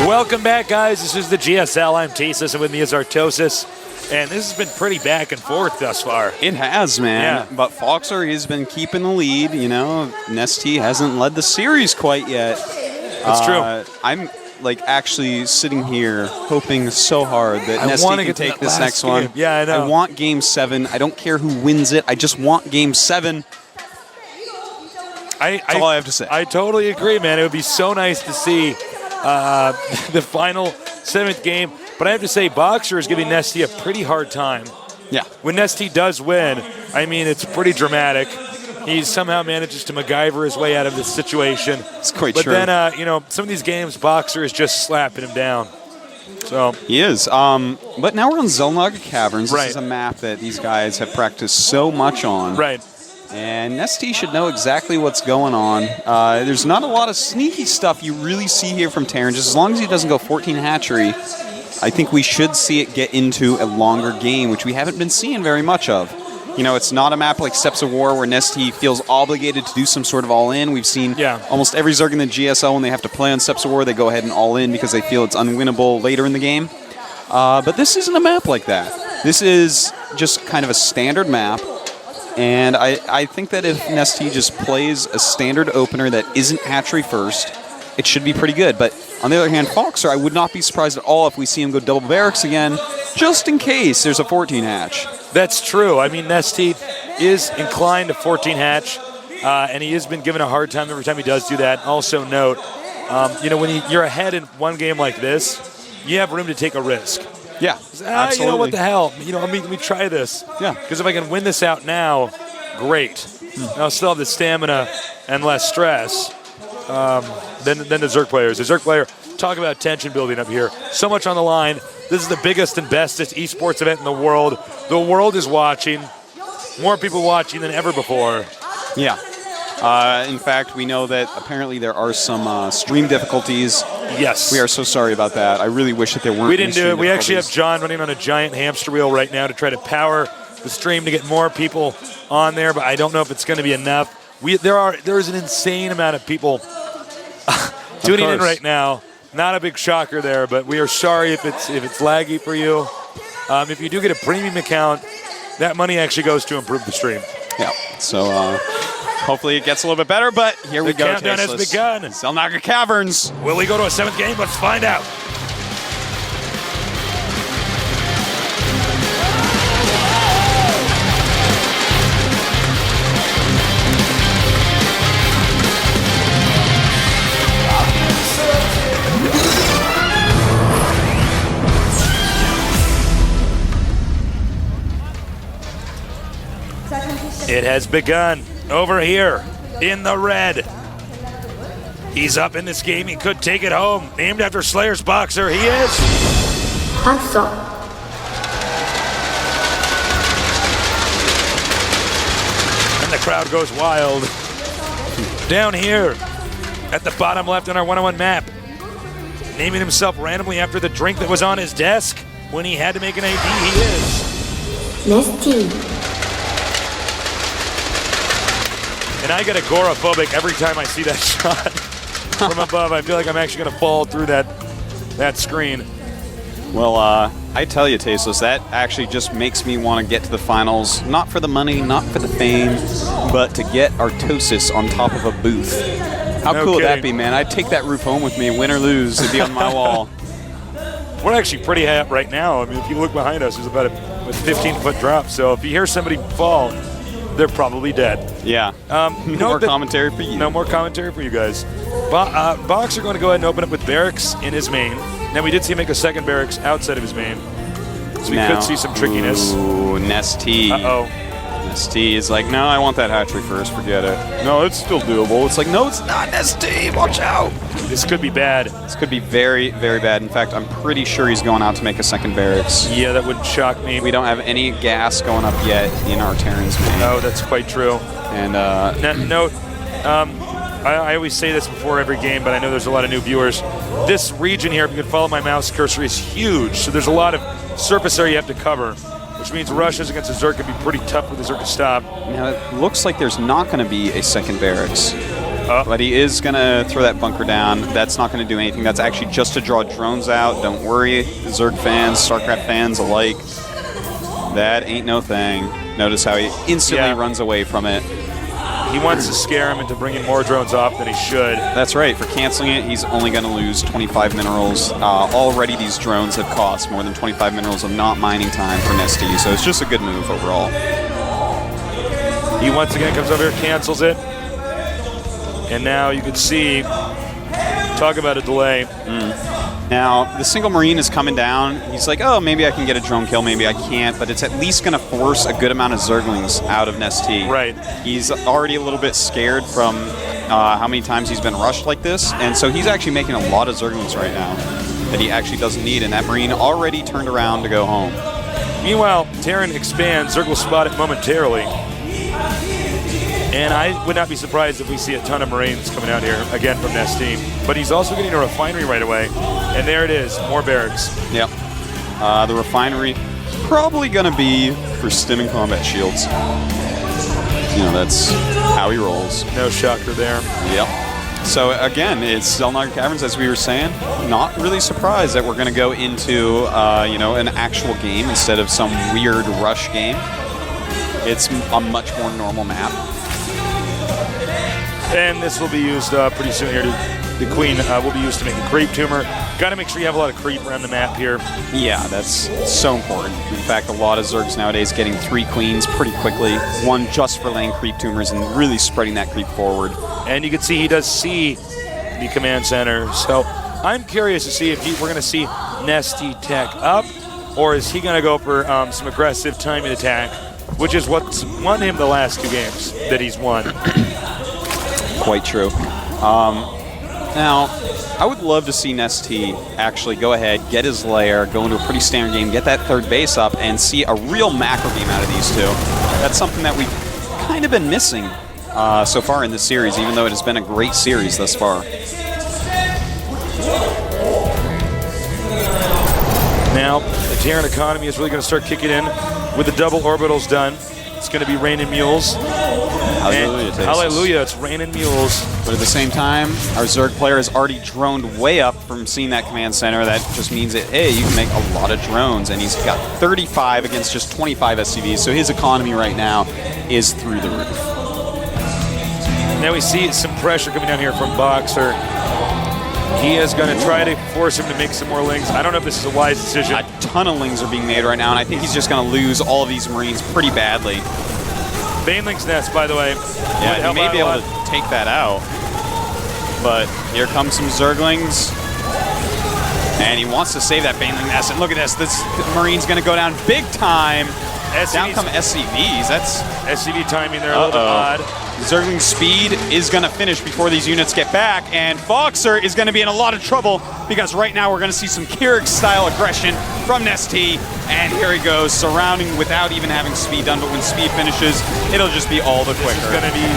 Welcome back, guys. This is the GSL. I'm Tasis, and with me is Artosis. And this has been pretty back and forth thus far. It has, man. Yeah. But Foxer has been keeping the lead. You know, NesTea hasn't led the series quite yet. That's true. I'm actually sitting here hoping so hard that NesTea can take this next one. Yeah, I know. I want Game 7. I don't care who wins it. I just want Game 7. That's all I have to say. I totally agree, man. It would be so nice to see the final 7th game. But I have to say, Boxer is giving NesTea a pretty hard time. Yeah. When NesTea does win, I mean, it's pretty dramatic. He somehow manages to MacGyver his way out of this situation. It's quite true. But then, some of these games, Boxer is just slapping him down. So he is. But now we're on Zelnaga Caverns. Right. This is a map that these guys have practiced so much on. Right. And NesTea should know exactly what's going on. There's not a lot of sneaky stuff you really see here from Terran. Just as long as he doesn't go 14 hatchery, I think we should see it get into a longer game, which we haven't been seeing very much of. You know, it's not a map like Steps of War where NesTea feels obligated to do some sort of all-in. We've seen almost every Zerg in the GSL, when they have to play on Steps of War, they go ahead and all-in because they feel it's unwinnable later in the game. But this isn't a map like that. This is just kind of a standard map. And I think that if NesTea just plays a standard opener that isn't hatchery first, it should be pretty good. But on the other hand, Foxer, I would not be surprised at all if we see him go double barracks again, just in case there's a 14 hatch. That's true. I mean, NesTea is inclined to 14 hatch, and he has been given a hard time every time he does do that. Also note, when you're ahead in one game like this, you have room to take a risk. Yeah, absolutely. You know, what the hell? Let me try this. Yeah. Because if I can win this out now, great. I'll still have the stamina and less stress than the Zerg players. The Zerg player, talk about tension building up here. So much on the line. This is the biggest and bestest esports event in the world. The world is watching. More people watching than ever before. Yeah. In fact, we know that apparently there are some stream difficulties. Yes. We are so sorry about that. I really wish that there weren't. We didn't do it. We actually have John running on a giant hamster wheel right now to try to power the stream to get more people on there, but I don't know if it's going to be enough. There is an insane amount of people tuning in right now. Not a big shocker there, but we are sorry if it's laggy for you. If you do get a premium account, that money actually goes to improve the stream. Yeah. So hopefully it gets a little bit better, but here we go. The countdown has begun. Zelnaga Caverns. Will we go to a 7th game? Let's find out. It has begun over here in the red. He's up in this game. He could take it home. Named after Slayer's Boxer, he is. Handsome. And the crowd goes wild. Down here at the bottom left on our 101 map, naming himself randomly after the drink that was on his desk when he had to make an AD, he is. NesTea. And I get agoraphobic every time I see that shot from above. I feel like I'm actually going to fall through that screen. Well, I tell you, Tasteless, that actually just makes me want to get to the finals. Not for the money, not for the fame, but to get Artosis on top of a booth. How cool would that be, man? I'd take that roof home with me, win or lose. It'd be on my wall. We're actually pretty high up right now. I mean, if you look behind us, there's about a 15-foot drop. So if you hear somebody fall, they're probably dead. Yeah. No more commentary for you. No more commentary for you guys. Boxer going to go ahead and open up with barracks in his main. Now, we did see him make a second barracks outside of his main. So we could see some trickiness. Ooh, NesTea. Uh-oh. NesTea is like, no, I want that hatchery first. Forget it. No, it's still doable. It's like, no, it's not NesTea. Watch out. This could be bad. This could be very, very bad. In fact, I'm pretty sure he's going out to make a second barracks. Yeah, that wouldn't shock me. We don't have any gas going up yet in our Terran's main. Oh, that's quite true. And note, I always say this before every game, but I know there's a lot of new viewers. This region here, if you can follow my mouse cursor, is huge. So there's a lot of surface area you have to cover, which means rushes against a Zerg can be pretty tough for the Zerg to stop. Now, it looks like there's not going to be a second barracks. But he is going to throw that bunker down. That's not going to do anything. That's actually just to draw drones out. Don't worry, Zerg fans, StarCraft fans alike. That ain't no thing. Notice how he instantly runs away from it. He wants to scare him into bringing more drones off than he should. That's right. For canceling it, he's only going to lose 25 minerals. Already, these drones have cost more than 25 minerals of not mining time for NesTea, so it's just a good move overall. He once again comes over here, cancels it. And now you can see, talk about a delay. Now, the single Marine is coming down. He's like, oh, maybe I can get a drone kill, maybe I can't, but it's at least going to force a good amount of Zerglings out of NesTea. Right. He's already a little bit scared from how many times he's been rushed like this, and so he's actually making a lot of Zerglings right now that he actually doesn't need, and that Marine already turned around to go home. Meanwhile, Terran expands. Zerg will spot it momentarily. And I would not be surprised if we see a ton of Marines coming out here, again, from NesTea. But he's also getting a refinery right away. And there it is, more barracks. Yep. The refinery probably going to be for stimming combat shields. You know, that's how he rolls. No shocker there. Yep. So, again, it's Zelnog Caverns, as we were saying. Not really surprised that we're going to go into, an actual game instead of some weird rush game. It's a much more normal map. And this will be used pretty soon here. The Queen will be used to make a creep tumor. Got to make sure you have a lot of creep around the map here. Yeah, that's so important. In fact, a lot of Zergs nowadays getting 3 queens pretty quickly. One just for laying creep tumors and really spreading that creep forward. And you can see he does see the command center. So I'm curious to see if we're going to see NesTea tech up, or is he going to go for some aggressive timing attack, which is what's won him the last 2 games that he's won. Quite true. Now, I would love to see NesTea actually go ahead, get his lair, go into a pretty standard game, get that 3rd base up, and see a real macro game out of these 2. That's something that we've kind of been missing so far in this series, even though it has been a great series thus far. Now, the Terran economy is really going to start kicking in with the double orbitals done. It's going to be raining mules. Hallelujah. Hallelujah, it's raining mules. But at the same time, our Zerg player has already droned way up from seeing that command center. That just means that, hey, you can make a lot of drones. And he's got 35 against just 25 SCVs. So his economy right now is through the roof. Now we see some pressure coming down here from Boxer. He is going to try to force him to make some more lings. I don't know if this is a wise decision. A ton of lings are being made right now, and I think he's just going to lose all of these Marines pretty badly. Baneling's nest, by the way. Yeah, he may be able to take that out. But here comes some Zerglings. And he wants to save that Baneling nest. And look at this. This Marine's going to go down big time. Down come SCVs. That's SCV timing there a little odd. Zergling speed is going to finish before these units get back, and Boxer is going to be in a lot of trouble because right now we're going to see some Keurig-style aggression from NesTea, and here he goes, surrounding without even having speed done, but when speed finishes, it'll just be all the quicker. It's going to be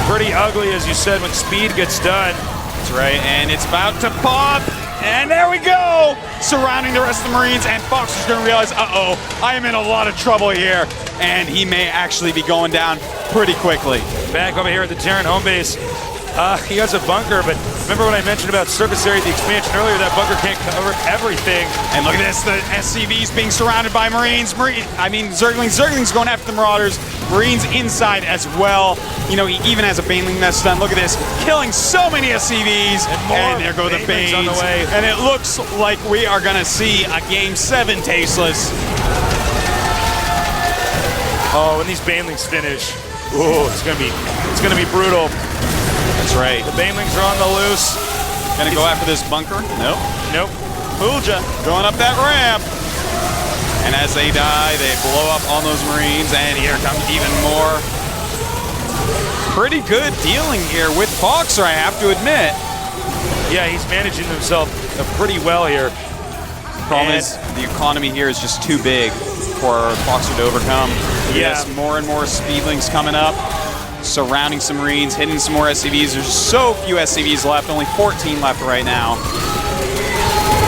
pretty ugly, as you said, when speed gets done. That's right, and it's about to pop, and there we go! Surrounding the rest of the Marines, and Boxer's going to realize, uh-oh, I am in a lot of trouble here, and he may actually be going down pretty quickly. Back over here at the Terran home base. He has a bunker, but remember when I mentioned about surface area, the expansion earlier, that bunker can't cover everything. And look at this, the SCVs being surrounded by Marines. Zerglings going after the Marauders. Marines inside as well. You know, he even has a Baneling nest done. Look at this, killing so many SCVs. And there go the Banes. On the way. And it looks like we are going to see a Game 7 tasteless. Oh, when these Banelings finish, Ooh, it's gonna be brutal. That's right. The banelings are on the loose. Gonna go after this bunker? Nope. Nope. Fooled ya. Going up that ramp. And as they die, they blow up on those Marines, and here comes even more. Pretty good dealing here with Boxer, I have to admit. Yeah, he's managing himself pretty well here. Problem is, the economy here is just too big for Boxer to overcome. Yes, more and more speedlings coming up, surrounding some Marines, hitting some more SCVs. There's so few SCVs left, only 14 left right now.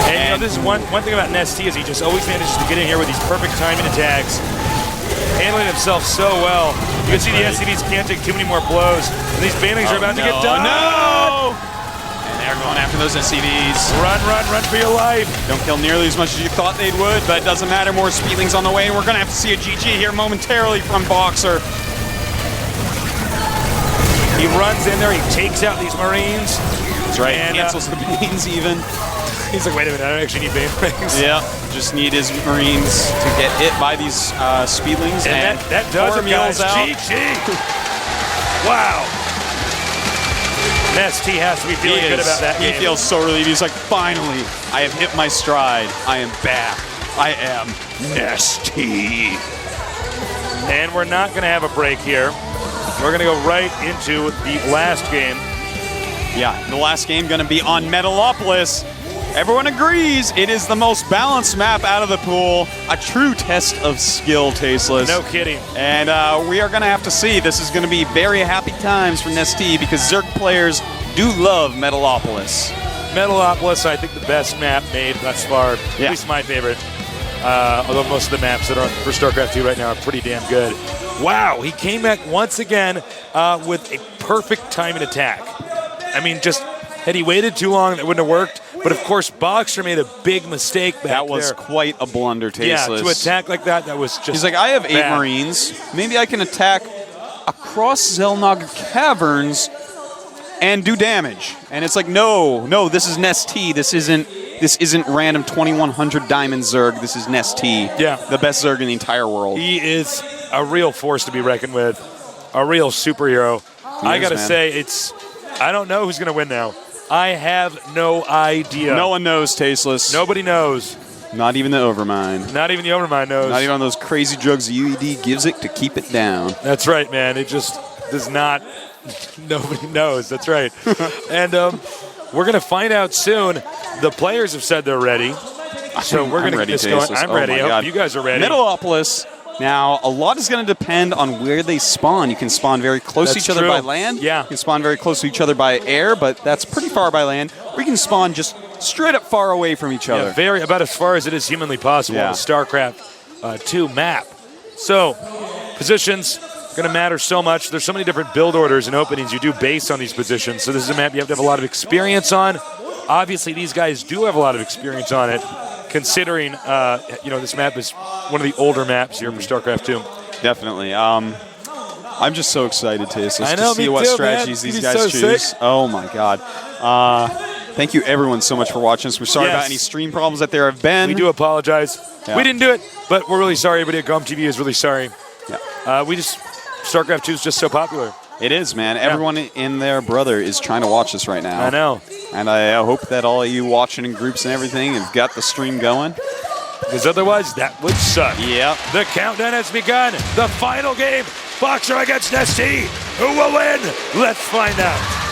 And you know, this is one thing about NesTea is he just always manages to get in here with these perfect timing attacks, handling himself so well. You can see the SCVs can't take too many more blows, and these banelings are about to get done. No! And they're going after those SCVs. Run for your life. Don't kill nearly as much as you thought they would, but it doesn't matter. More speedlings on the way, and we're going to have to see a GG here momentarily from Boxer. He runs in there, he takes out these Marines. That's right, and cancels the Banes even. He's like, wait a minute, I don't actually need banelings. Yeah, just need his Marines to get hit by these speedlings. And that does it, guys. GG. Wow. NesTea has to be feeling good about that game. He feels so relieved. He's like, finally, I have hit my stride. I am back. I am NesTea. And we're not going to have a break here. We're going to go right into the last game. Yeah, the last game going to be on Metalopolis. Everyone agrees it is the most balanced map out of the pool. A true test of skill, Tasteless. No kidding. And we are going to have to see. This is going to be very happy times for NesTea because Zerg players do love Metalopolis. Metalopolis, I think the best map made thus far. At least my favorite. Although most of the maps that are for StarCraft 2 right now are pretty damn good. Wow, he came back once again with a perfect time and attack. I mean, just had he waited too long, that wouldn't have worked. But of course, Boxer made a big mistake back there. That was quite a blunder, Tasteless. Yeah, to attack like that was just He's like, I have 8 bad. Marines. Maybe I can attack across Zelnog Caverns and do damage. And it's like, no, this is NesTea. This isn't random 2100 Diamond Zerg. This is NesTea. Yeah. The best Zerg in the entire world. He is a real force to be reckoned with. A real superhero. I got to say, I don't know who's going to win now. I have no idea. No one knows, Tasteless. Nobody knows. Not even the Overmind. Not even the Overmind knows. Not even on those crazy drugs the UED gives it to keep it down. That's right, man. It just does not. Nobody knows. That's right. And we're going to find out soon. The players have said they're ready. So we're going to get this going. I'm ready. I hope you guys are ready. Metalopolis. Now, a lot is going to depend on where they spawn. You can spawn very close to each other by land. Yeah. You can spawn very close to each other by air, but that's pretty far by land. Or you can spawn just straight up far away from each other. Yeah, about as far as it is humanly possible on the StarCraft 2 map. So, positions are going to matter so much. There's so many different build orders and openings you do based on these positions. So this is a map you have to have a lot of experience on. Obviously, these guys do have a lot of experience on it, considering this map is one of the older maps here for StarCraft 2. Definitely. I'm just so excited, Tasteless, to see what strategies these guys choose. Sick. Oh my God. Thank you everyone so much for watching us. We're sorry about any stream problems that there have been. We do apologize. Yeah. We didn't do it, but we're really sorry. Everybody at GOM TV is really sorry. Yeah. StarCraft 2 is just so popular. It is, man. Everyone in their brother is trying to watch this right now. I know. And I hope that all of you watching in groups and everything have got the stream going. Because otherwise, that would suck. Yep. The countdown has begun. The final game, Boxer against NesTea. Who will win? Let's find out.